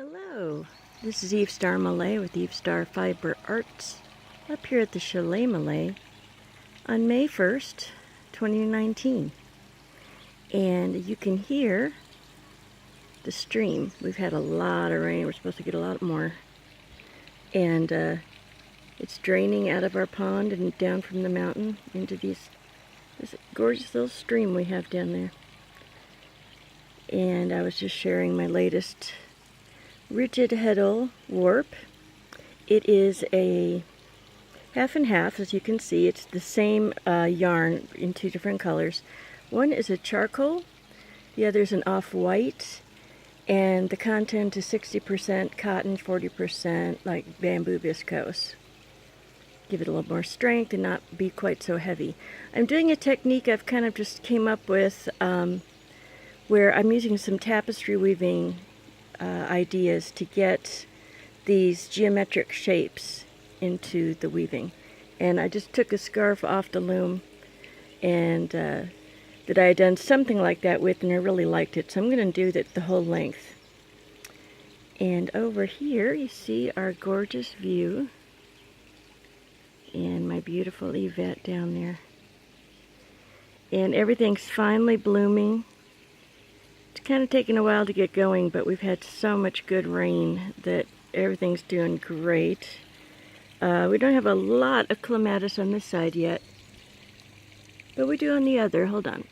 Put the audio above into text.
Hello, this is Eve Starr Millett with Eve Starr Fiber Arts up here at the Chalet Millett on May 1st, 2019. And you can hear the stream. We've had a lot of rain. We're supposed to get a lot more. And it's draining out of our pond and down from the mountain into this gorgeous little stream we have down there. And I was just sharing my latest rigid heddle warp. It is a half and half, as you can see. It's the same yarn in two different colors. One is a charcoal, the other is an off-white, and the content is 60% cotton, 40% like bamboo viscose. Give it a little more strength and not be quite so heavy. I'm doing a technique I've kind of just came up with where I'm using some tapestry weaving ideas to get these geometric shapes into the weaving. And I just took a scarf off the loom and that I had done something like that with, and I really liked it. So I'm going to do the whole length. And over here you see our gorgeous view and my beautiful Yvette down there. And everything's finally blooming. It's kind of taken a while to get going, but we've had so much good rain that everything's doing great. We don't have a lot of clematis on this side yet, but we do on the other. Hold on.